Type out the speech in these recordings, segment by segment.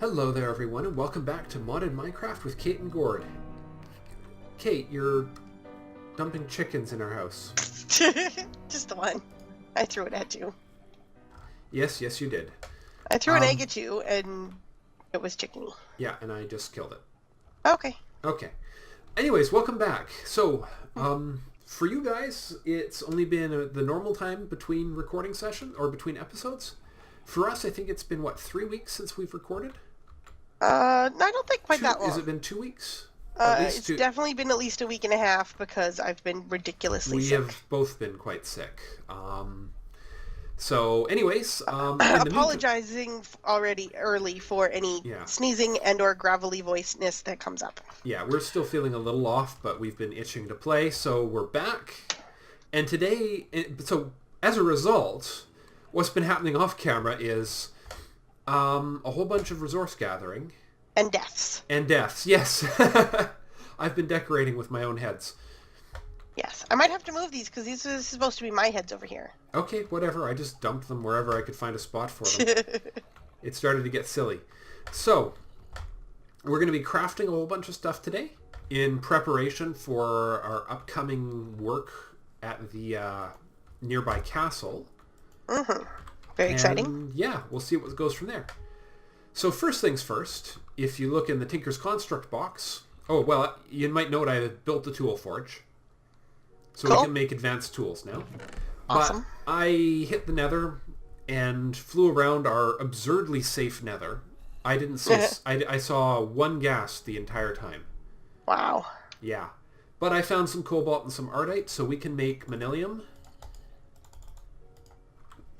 Hello there everyone and welcome back to Modded Minecraft with Kate and Gord. Kate, you're dumping chickens in our house. Just the one. I threw it at you. Yes, you did. I threw an egg at you and it was chickeny. Yeah, and I just killed it. Okay. Okay. Anyways, welcome back. So, for you guys, it's only been the normal time between recording session or between episodes. For us, I think it's been, 3 weeks since we've recorded? No, I don't think quite that long. Has it been 2 weeks? It's definitely been at least a week and a half because I've been ridiculously sick. We have both been quite sick. So, anyways... apologizing already early for any sneezing and or gravelly voiceness that comes up. Yeah, we're still feeling a little off, but we've been itching to play, so we're back. And today, so as a result, what's been happening off camera is a whole bunch of resource gathering. And deaths. And deaths, yes. I've been decorating with my own heads. Yes, I might have to move these because these are supposed to be my heads over here. Okay, whatever. I just dumped them wherever I could find a spot for them. It started to get silly. So, we're going to be crafting a whole bunch of stuff today in preparation for our upcoming work at the nearby castle. Mm-hmm. Very exciting. Yeah, we'll see what goes from there. So first things first, if you look in the Tinker's Construct box... Oh, well, you might note I built the tool forge. So we can make advanced tools now. Awesome. But I hit the nether and flew around our absurdly safe nether. I didn't see... I saw one ghast the entire time. Wow. Yeah. But I found some cobalt and some ardite, so we can make manilium.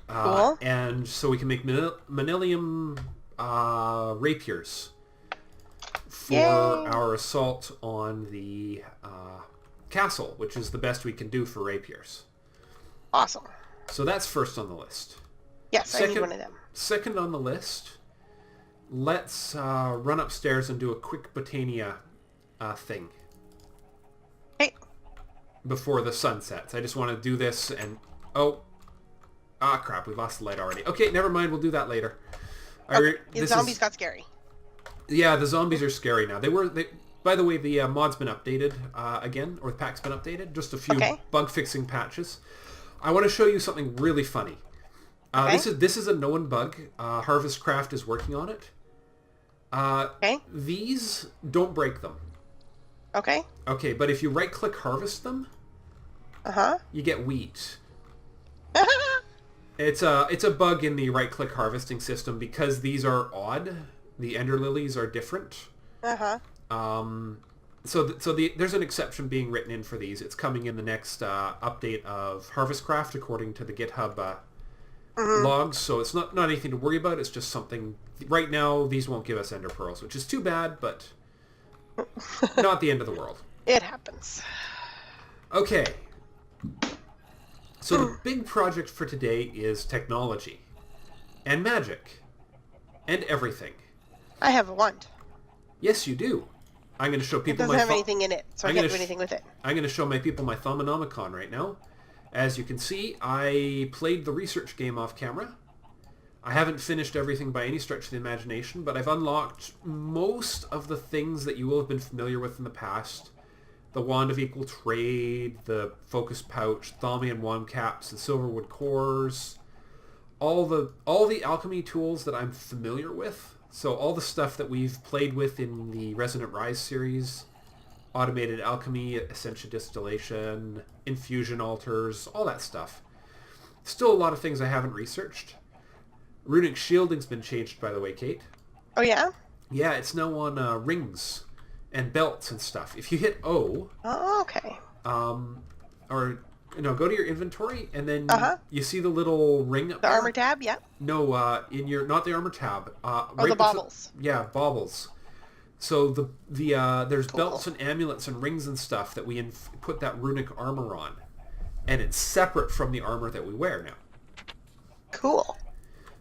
Cool. And so we can make manilium rapiers for our assault on the castle, which is the best we can do for rapiers. Awesome. So that's first on the list. Yes, I need one of them. Second on the list, let's run upstairs and do a quick Botania thing. Hey. Before the sun sets. I just want to do this and... Oh. Ah, crap. We lost the light already. Okay, never mind. We'll do that later. Okay. The zombies got scary. Yeah, the zombies are scary now. By the way, the mod's been updated again, or the pack's been updated. Just a few bug-fixing patches. I want to show you something really funny. This is a known bug. Harvestcraft is working on it. These, don't break them. Okay. Okay, but if you right-click harvest them, you get wheat. It's a bug in the right-click harvesting system because these are odd. The ender lilies are different. So there's an exception being written in for these. It's coming in the next update of Harvestcraft according to the GitHub logs. So it's not anything to worry about. It's just something. Right now, these won't give us ender pearls, which is too bad, but not the end of the world. It happens. Okay. So the big project for today is technology and magic and everything. I have a wand. Yes, you do. I'm going to show people it doesn't have anything in it, so I can't do anything with it. I'm going to show my people my Thaumanomicon right now. As you can see, I played the research game off camera. I haven't finished everything by any stretch of the imagination, but I've unlocked most of the things that you will have been familiar with in the past. The Wand of Equal Trade, the Focus Pouch, Thaumian Wand Caps, the Silverwood Cores, all the alchemy tools that I'm familiar with. So all the stuff that we've played with in the Resonant Rise series, automated alchemy, Essentia Distillation, infusion altars, all that stuff. Still a lot of things I haven't researched. Runic shielding's been changed, by the way, Kate. Oh yeah? Yeah, it's now on rings and belts and stuff. If you hit O... Oh, okay. Or, go to your inventory, and then you see the little ring up the there? Armor tab, yeah? No, in your... Not the armor tab. The baubles. Yeah, baubles. So there's belts and amulets and rings and stuff that we put that runic armor on. And it's separate from the armor that we wear now. Cool.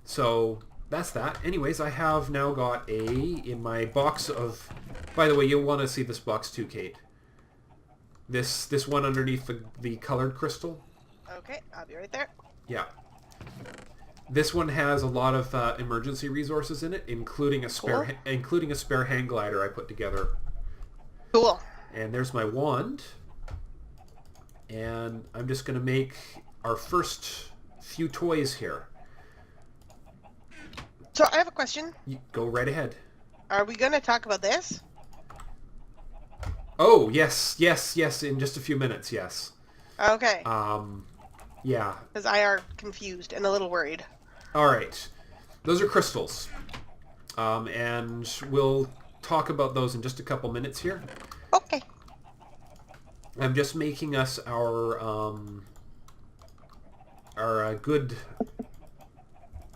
So... That's that. Anyways, I have now got in my box of... By the way, you'll want to see this box too, Kate. This one underneath the colored crystal. Okay, I'll be right there. Yeah. This one has a lot of emergency resources in it, including a spare hang glider I put together. Cool. And there's my wand. And I'm just going to make our first few toys here. So I have a question. Go right ahead. Are we going to talk about this? Oh, yes, in just a few minutes, yes. Okay. Yeah. Because I are confused and a little worried. All right. Those are crystals. And we'll talk about those in just a couple minutes here. Okay. I'm just making us our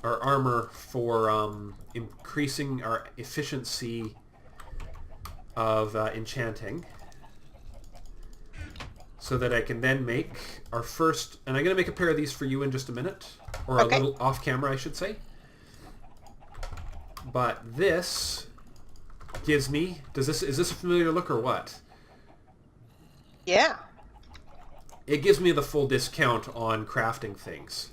armor for increasing our efficiency of enchanting, so that I can then make our first, and I'm going to make a pair of these for you in just a minute, or a little off camera I should say. But this gives me, is this a familiar look or what? Yeah. It gives me the full discount on crafting things.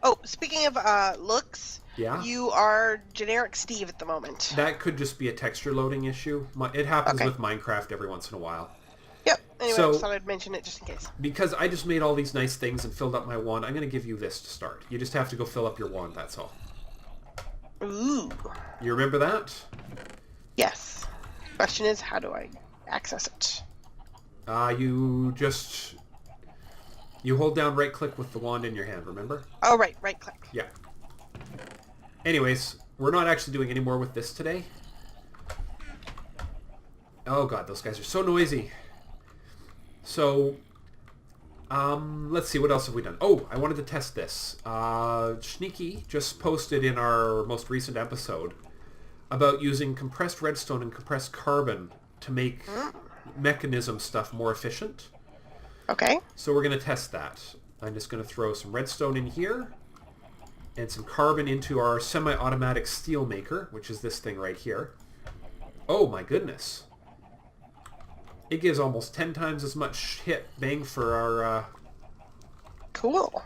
Oh, speaking of looks, yeah, you are generic Steve at the moment. That could just be a texture loading issue. It happens with Minecraft every once in a while. Yep. Anyway, so, I just thought I'd mention it just in case. Because I just made all these nice things and filled up my wand, I'm going to give you this to start. You just have to go fill up your wand, that's all. Ooh. You remember that? Yes. Question is, how do I access it? You hold down right click with the wand in your hand, remember? Oh, right click. Yeah. Anyways, we're not actually doing any more with this today. Oh god, those guys are so noisy. So, let's see, what else have we done? Oh, I wanted to test this. Shneeky just posted in our most recent episode about using compressed redstone and compressed carbon to make Mekanism stuff more efficient. Okay. So we're going to test that. I'm just going to throw some redstone in here and some carbon into our semi-automatic steel maker, which is this thing right here. Oh my goodness. It gives almost 10 times as much hit bang for our cool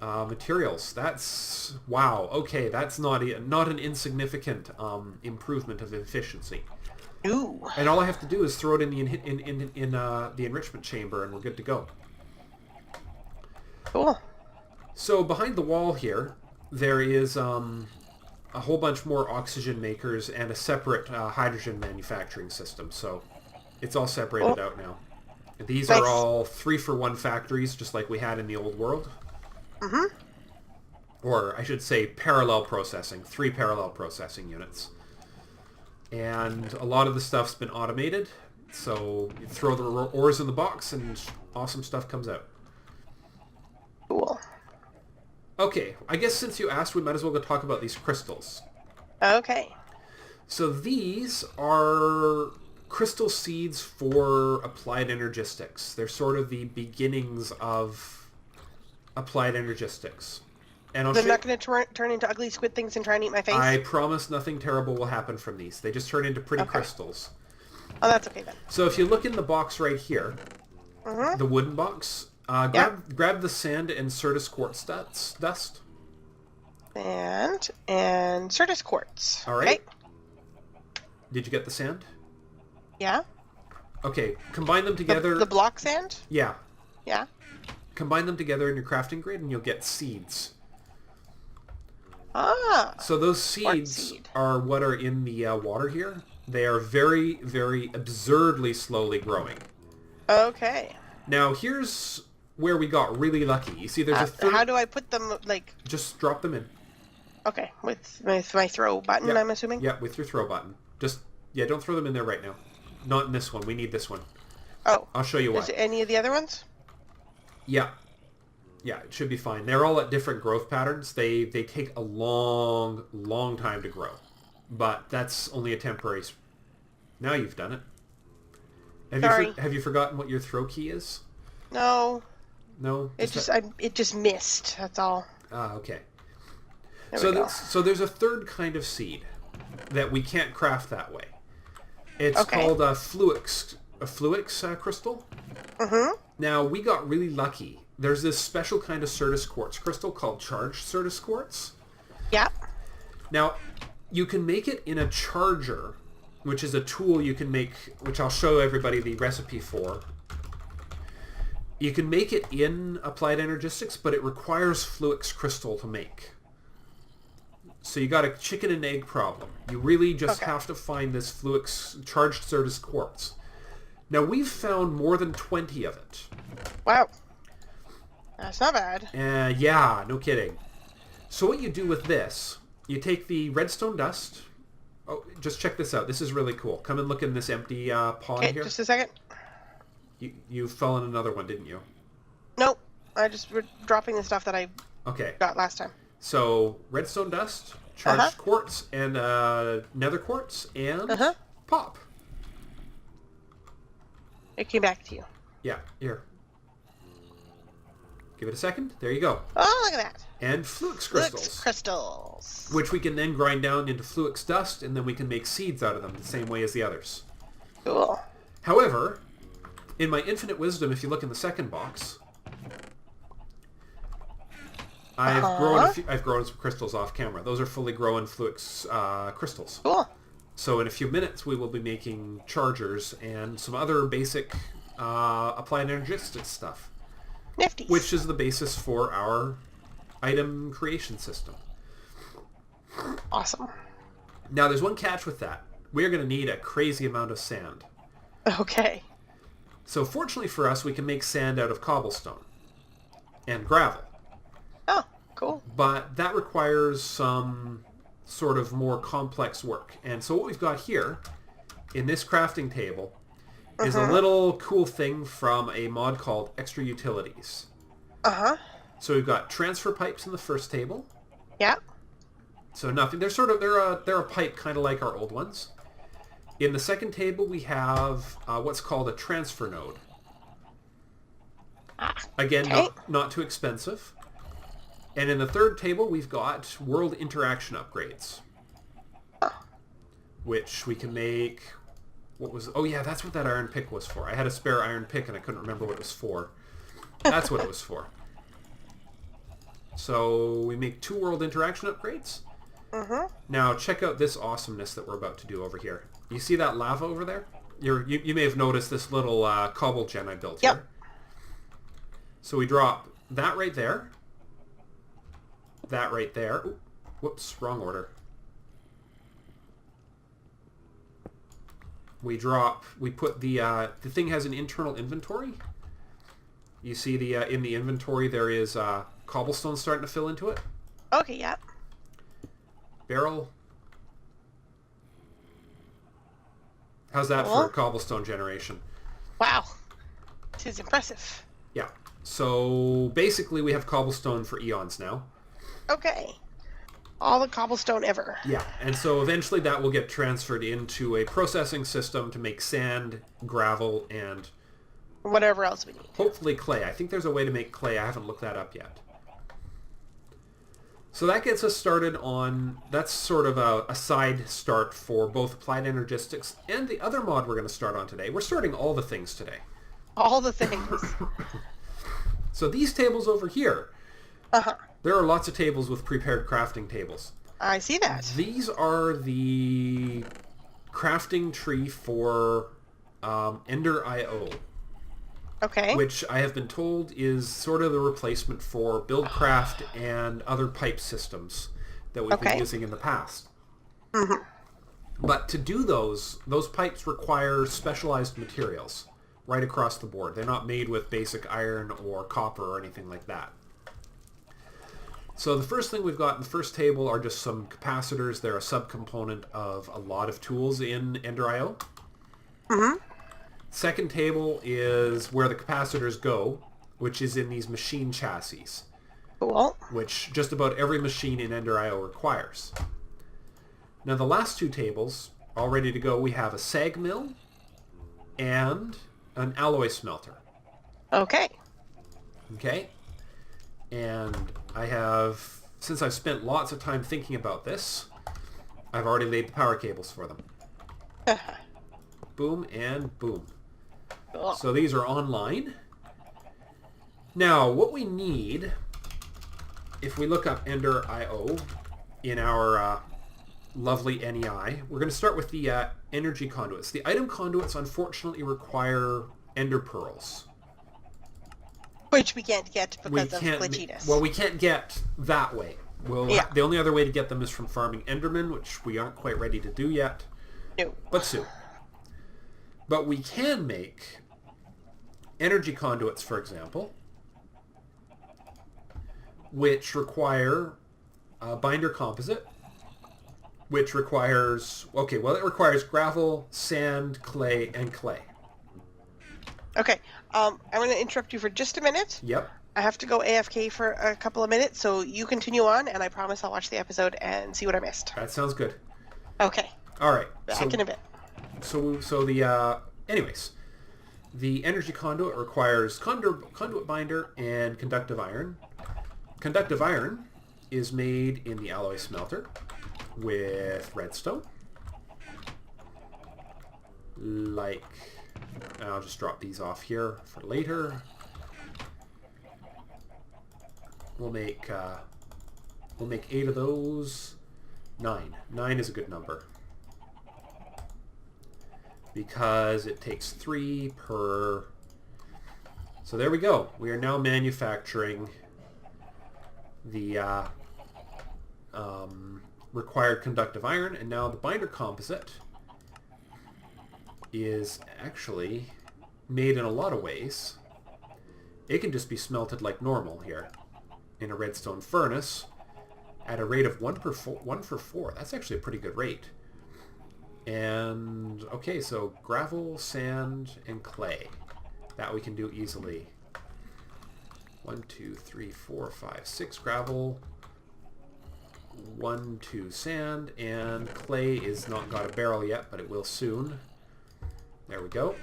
materials. That's wow. Okay, that's not an insignificant improvement of efficiency. Ooh. And all I have to do is throw it in the enrichment chamber, and we're good to go. Cool. So behind the wall here, there is a whole bunch more oxygen makers and a separate hydrogen manufacturing system. So it's all separated out now. These are all 3-for-1 factories, just like we had in the old world. Mm-hmm. Or I should say parallel processing, 3 parallel processing units. And a lot of the stuff's been automated, so you throw the ores in the box and awesome stuff comes out. Cool. Okay, I guess since you asked, we might as well go talk about these crystals. Okay. So these are crystal seeds for applied energistics. They're sort of the beginnings of applied energistics. And They're not going to turn into ugly squid things and try and eat my face? I promise nothing terrible will happen from these. They just turn into pretty crystals. Oh, that's okay then. So if you look in the box right here, the wooden box, grab the sand and Certus quartz dust. And Certus quartz. All right. Okay. Did you get the sand? Yeah. Okay, combine them together. The block sand? Yeah. Yeah. Combine them together in your crafting grid and you'll get seeds. Ah. So those seeds are what are in the water here. They are very, very absurdly slowly growing. Okay. Now here's where we got really lucky. You see there's a third... How do I put them, like... Just drop them in. Okay, with my throw button, I'm assuming? Yeah, with your throw button. Just, don't throw them in there right now. Not in this one. We need this one. Oh. I'll show you why. Is it any of the other ones? Yeah. Yeah, it should be fine. They're all at different growth patterns. They take a long, long time to grow. But that's only a temporary... Now you've done it. Have you forgotten what your throw key is? No. No? It just missed. That's all. Ah, okay. So there's a third kind of seed that we can't craft that way. It's called a Fluix crystal. Mm-hmm. Now, we got really lucky. There's this special kind of Certus quartz crystal called charged Certus quartz. Yeah. Now, you can make it in a charger, which is a tool you can make, which I'll show everybody the recipe for. You can make it in Applied Energistics, but it requires Fluix crystal to make. So you got a chicken and egg problem. You really just have to find this Fluix charged Certus quartz. Now, we've found more than 20 of it. Wow. That's not bad. Yeah, no kidding. So what you do with this, you take the redstone dust. Oh, just check this out. This is really cool. Come and look in this empty pond here. Just a second. You fell in another one, didn't you? Nope. I just were dropping the stuff that I got last time. So, redstone dust, charged quartz, and nether quartz, and pop. It came back to you. Yeah, here. Give it a second. There you go. Oh, look at that. And Fluix crystals. Fluix crystals. Which we can then grind down into Fluix dust, and then we can make seeds out of them the same way as the others. Cool. However, in my infinite wisdom, if you look in the second box, I've grown some crystals off camera. Those are fully grown Fluix crystals. Cool. So in a few minutes, we will be making chargers and some other basic Applied Energistics stuff. Nifty. Which is the basis for our item creation system. Awesome. Now, there's one catch with that. We're going to need a crazy amount of sand. Okay. So fortunately for us, we can make sand out of cobblestone and gravel. Oh, cool. But that requires some sort of more complex work. And so what we've got here in this crafting table is a little cool thing from a mod called Extra Utilities. So we've got transfer pipes in the first table. Yeah. So nothing. They're a pipe kind of like our old ones. In the second table, we have what's called a transfer node. Again, not too expensive. And in the third table, we've got world interaction upgrades, which we can make. Oh yeah, that's what that iron pick was for. I had a spare iron pick and I couldn't remember what it was for. That's what it was for. So we make 2 world interaction upgrades. Now check out this awesomeness that we're about to do over here. You see that lava over there? You may have noticed this little cobble gen I built here. So we drop that right there. That right there. Ooh, whoops, wrong order. We put the thing has an internal inventory. You see in the inventory there is cobblestone starting to fill into it. Okay, yeah. Barrel. How's that for a cobblestone generation? Wow. This is impressive. Yeah. So basically we have cobblestone for eons now. Okay. All the cobblestone ever. Yeah, and so eventually that will get transferred into a processing system to make sand, gravel, and whatever else we need. Hopefully clay. I think there's a way to make clay. I haven't looked that up yet. So that gets us started on, that's sort of a side start for both Applied Energistics and the other mod we're going to start on today. We're starting all the things today. All the things. So these tables over here, there are lots of tables with prepared crafting tables. I see that. These are the crafting tree for Ender IO. Okay. Which I have been told is sort of the replacement for Buildcraft and other pipe systems that we've been using in the past. But to do those pipes require specialized materials right across the board. They're not made with basic iron or copper or anything like that. So the first thing we've got in the first table are just some capacitors. They're a subcomponent of a lot of tools in Ender IO. Second table is where the capacitors go, which is in these machine chassis. Cool. Which just about every machine in Ender IO requires. Now the last 2 tables, all ready to go, we have a sag mill and an alloy smelter. Okay. Okay. And I have, since I've spent lots of time thinking about this, I've already laid the power cables for them. Boom and boom. Cool. So these are online. Now, what we need, if we look up Ender.io in our lovely NEI, we're going to start with the energy conduits. The item conduits, unfortunately, require Ender Pearls. Which we can't get because of glitchiness. Well, we can't get that way. The only other way to get them is from farming Endermen, which we aren't quite ready to do yet. No. But soon. But we can make energy conduits, for example, which require a binder composite, which requires, it requires gravel, sand, clay, and clay. Okay, I'm going to interrupt you for just a minute. Yep. I have to go AFK for a couple of minutes, so you continue on, and I promise I'll watch the episode and see what I missed. That sounds good. Okay. All right. Back in a bit. Anyways, the energy conduit requires conduit binder and conductive iron. Conductive iron is made in the alloy smelter with redstone. I'll just drop these off here for later. We'll make 8 of those. 9. 9 is a good number, because it takes 3 per... So there we go. We are now manufacturing the required conductive iron, and now the binder composite is actually made in a lot of ways. It can just be smelted like normal here in a redstone furnace at a rate of 1 for 4. That's actually a pretty good rate. And okay, so gravel, sand, and clay. That we can do easily. 1, 2, 3, 4, 5, 6 gravel, 1, 2 sand, and clay is not got a barrel yet, but it will soon. There we go.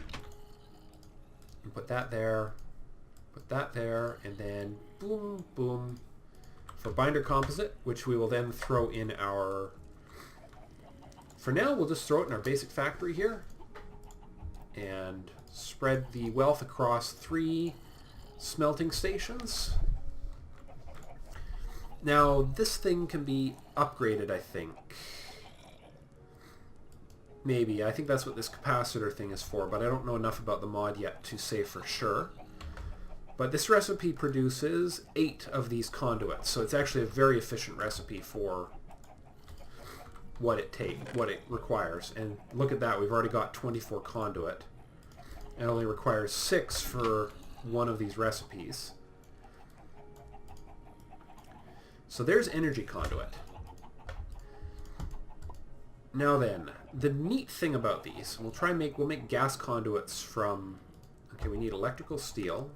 And put that there, and then boom, boom, for binder composite, which we will then throw in our... For now, we'll just throw it in our basic factory here, and spread the wealth across 3 smelting stations. Now, this thing can be upgraded, I think. Maybe. I think that's what this capacitor thing is for, but I don't know enough about the mod yet to say for sure. But this recipe produces 8 of these conduits, so it's actually a very efficient recipe for what it requires. And look at that, we've already got 24 conduit. It only requires 6 for one of these recipes. So there's energy conduit. Now then, the neat thing about these, we'll make gas conduits from, okay, we need electrical steel.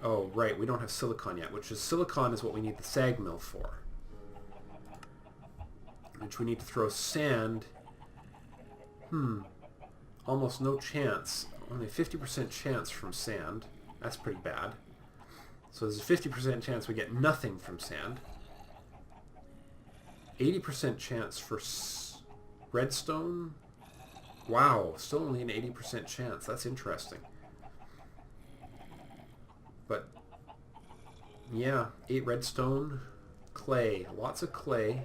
Oh, right, we don't have silicon yet, silicon is what we need the sag mill for. Which we need to throw sand. Almost no chance. Only 50% chance from sand. That's pretty bad. So there's a 50% chance we get nothing from sand. 80% chance for redstone. Wow, still only an 80% chance. That's interesting. But yeah, 8 redstone, clay, lots of clay.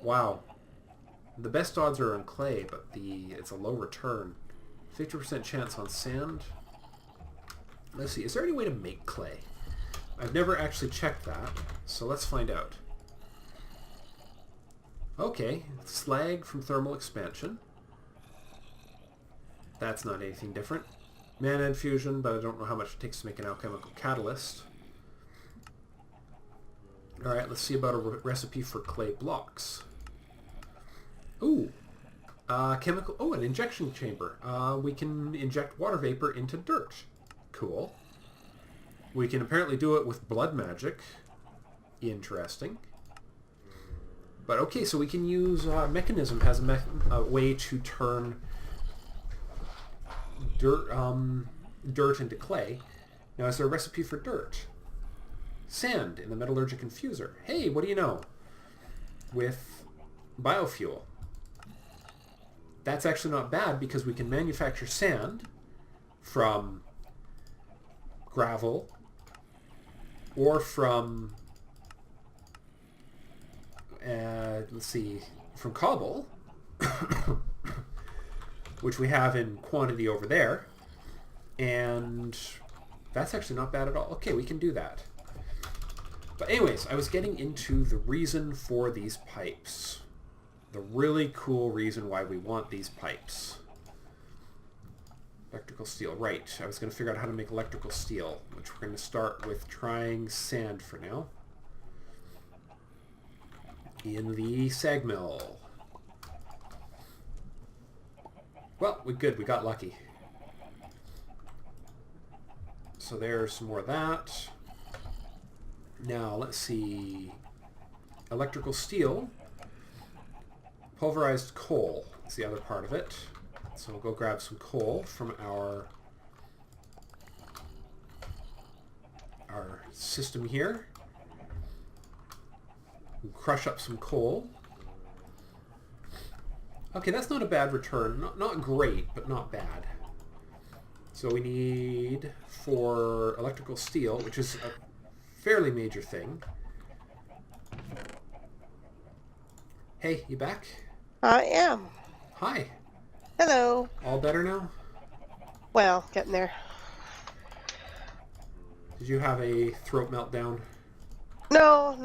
Wow. The best odds are on clay, but it's a low return. 50% chance on sand. Let's see, is there any way to make clay? I've never actually checked that, so let's find out. Okay, slag from thermal expansion. That's not anything different. Mana infusion, but I don't know how much it takes to make an alchemical catalyst. Alright, let's see about a recipe for clay blocks. Ooh, an injection chamber. We can inject water vapor into dirt. Cool. We can apparently do it with blood magic. Interesting. But okay, so we can use Mekanism has a way to turn dirt into clay. Now, is there a recipe for dirt? Sand in the metallurgic infuser. Hey, what do you know? With biofuel. That's actually not bad because we can manufacture sand from gravel or from, let's see, from cobble, which we have in quantity over there. And that's actually not bad at all. Okay, we can do that. But anyways, I was getting into the reason for these pipes. The really cool reason why we want these pipes. Electrical steel. Right. I was going to figure out how to make electrical steel, which we're going to start with trying sand for now. In the sag mill. Well, we're good. We got lucky. So there's some more of that. Now, let's see. Electrical steel. Pulverized coal is the other part of it. So we'll go grab some coal from our system here. We'll crush up some coal. Okay, that's not a bad return. Not great, but not bad. So we need, for electrical steel, which is a fairly major thing. Hey, you back? I am. Hi. Hello. All better now? Well, getting there. Did you have a throat meltdown? No,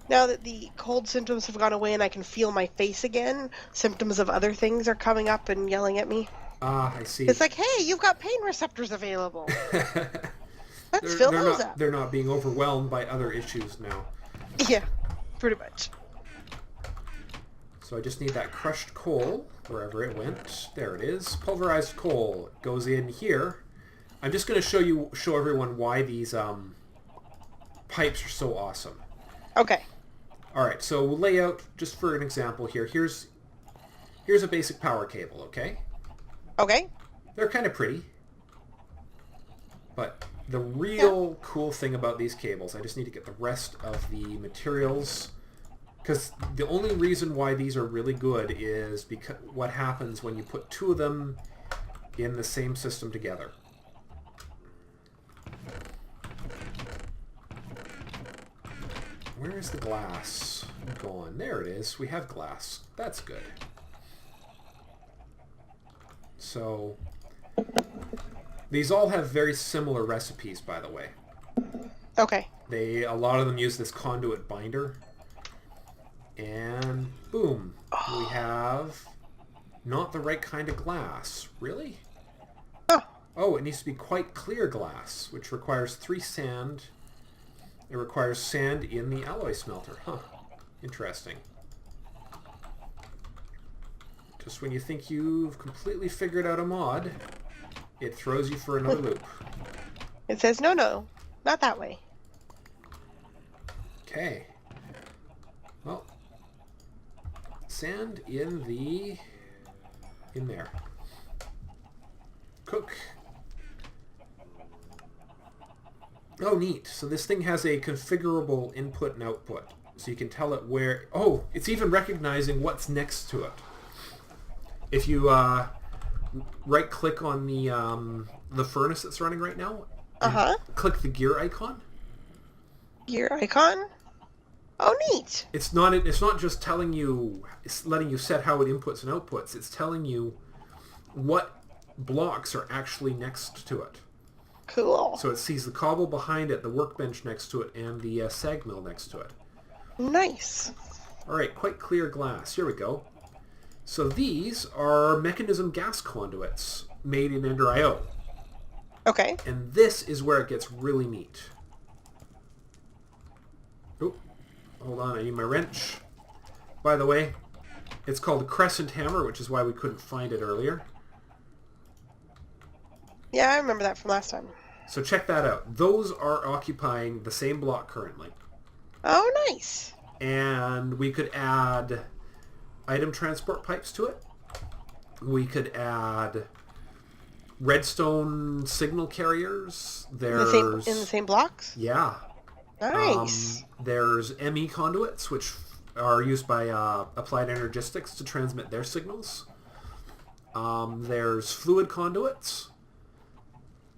now that the cold symptoms have gone away and I can feel my face again, symptoms of other things are coming up and yelling at me. Ah, I see. It's like, hey, you've got pain receptors available. Let's fill those up. They're not being overwhelmed by other issues now. Yeah, pretty much. So I just need that crushed coal, wherever it went. There it is. Pulverized coal goes in here. I'm just going to show everyone why these pipes are so awesome. Okay. All right, so we'll lay out, just for an example here, here's a basic power cable, okay? Okay. They're kind of pretty. But the real cool thing about these cables, I just need to get the rest of the materials, because the only reason why these are really good is because what happens when you put two of them in the same system together. Where is the glass gone? There it is. We have glass. That's good. So, these all have very similar recipes, by the way. Okay. A lot of them use this conduit binder. And boom, we have not the right kind of glass. Really? Oh, it needs to be quite clear glass, which requires 3 sand. It requires sand in the alloy smelter. Huh. Interesting. Just when you think you've completely figured out a mod, it throws you for another loop. It says, no, not that way. Okay. Well, sand in there. Cook. Oh, neat. So this thing has a configurable input and output. So you can tell it where... Oh, it's even recognizing what's next to it. If you right-click on the furnace that's running right now, click the gear icon. Gear icon? Oh, neat. It's not just telling you... It's letting you set how it inputs and outputs. It's telling you what blocks are actually next to it. Cool. So it sees the cobble behind it, the workbench next to it, and the sag mill next to it. Nice. All right, quite clear glass. Here we go. So these are Mekanism gas conduits made in Ender IO. Okay. And this is where it gets really neat. Oh, hold on, I need my wrench. By the way, it's called a crescent hammer, which is why we couldn't find it earlier. Yeah, I remember that from last time. So check that out. Those are occupying the same block currently. Oh, nice. And we could add item transport pipes to it. We could add redstone signal carriers. There's in the same blocks? Yeah. Nice. There's ME conduits, which are used by Applied Energistics to transmit their signals. There's fluid conduits.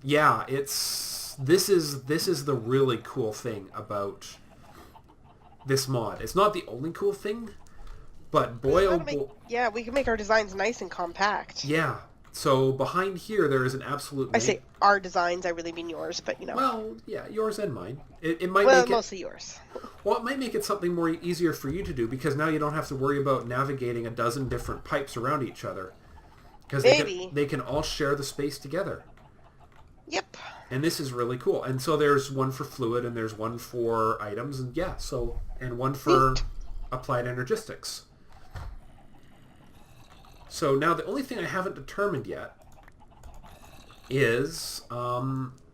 Yeah, this is the really cool thing about this mod. It's not the only cool thing, but boy oh boy. Yeah, we can make our designs nice and compact. Yeah. So behind here there is an absolute... I say our designs, I really mean yours, but you know. Well, yeah, yours and mine. It might well, make it... mostly yours. Well, it might make it something more easier for you to do, because now you don't have to worry about navigating a dozen different pipes around each other. Because they can all share the space together. Yep. And this is really cool. And so there's one for fluid, and there's one for items, and yeah, so... And one for applied energistics. So now the only thing I haven't determined yet is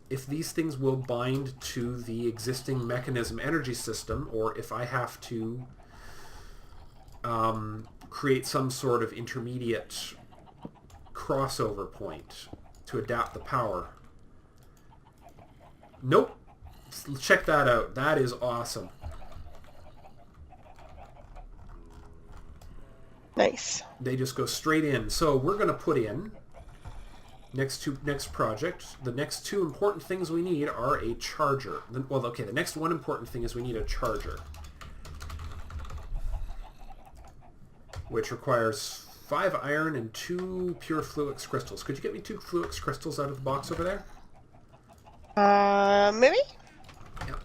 if these things will bind to the existing Mekanism energy system, or if I have to create some sort of intermediate crossover point to adapt the power. Nope. Check that out. That is awesome. Nice. They just go straight in. So we're going to put in next project. The next two important things we need are a charger. Well, okay, the next one important thing is we need a charger, which requires 5 iron and 2 pure Fluix crystals. Could you get me 2 Fluix crystals out of the box over there? Maybe? Yeah.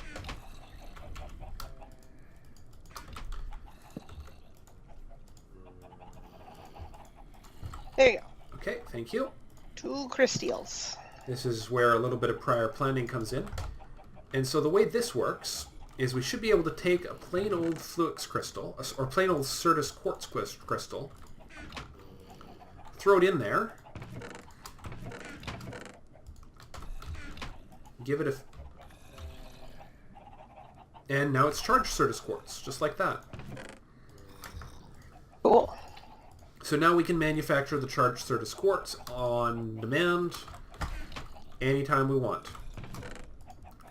There you go. Okay, thank you. 2 crystals. This is where a little bit of prior planning comes in. And so the way this works is we should be able to take a plain old Fluix crystal, or plain old Certus quartz crystal, throw it in there, give it a... And now it's charged Certus quartz, just like that. Cool. So now we can manufacture the charged Certus quartz on demand anytime we want.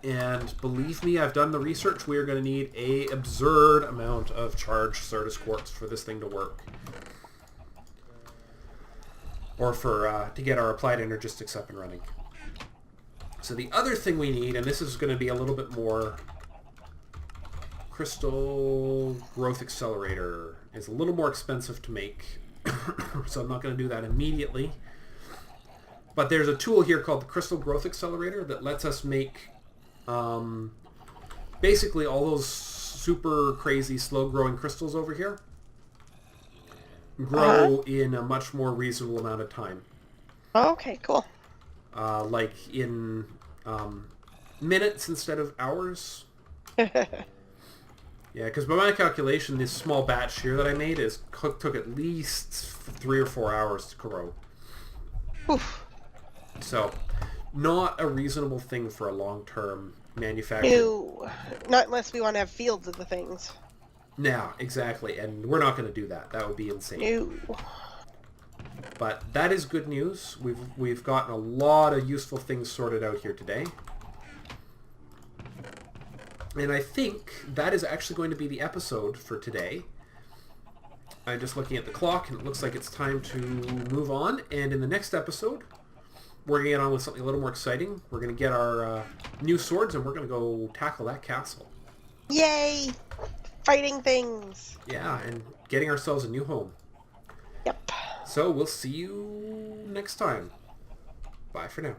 And believe me, I've done the research. We are going to need a absurd amount of charged Certus quartz for this thing to work. Or for to get our applied energistics up and running. So the other thing we need, and this is going to be a little bit more... Crystal growth accelerator is a little more expensive to make. So I'm not going to do that immediately. But there's a tool here called the Crystal Growth Accelerator that lets us make basically all those super crazy slow growing crystals over here grow in a much more reasonable amount of time. Okay, cool. Like in minutes instead of hours. Yeah, because by my calculation, this small batch here that I made took at least 3 or 4 hours to grow. Oof. So, not a reasonable thing for a long-term manufacturing. No, not unless we want to have fields of the things. No, exactly, and we're not going to do that. That would be insane. No. But that is good news. We've gotten a lot of useful things sorted out here today. And I think that is actually going to be the episode for today. I'm just looking at the clock, and it looks like it's time to move on. And in the next episode, we're going to get on with something a little more exciting. We're going to get our new swords, and we're going to go tackle that castle. Yay! Fighting things! Yeah, and getting ourselves a new home. Yep. So we'll see you next time. Bye for now.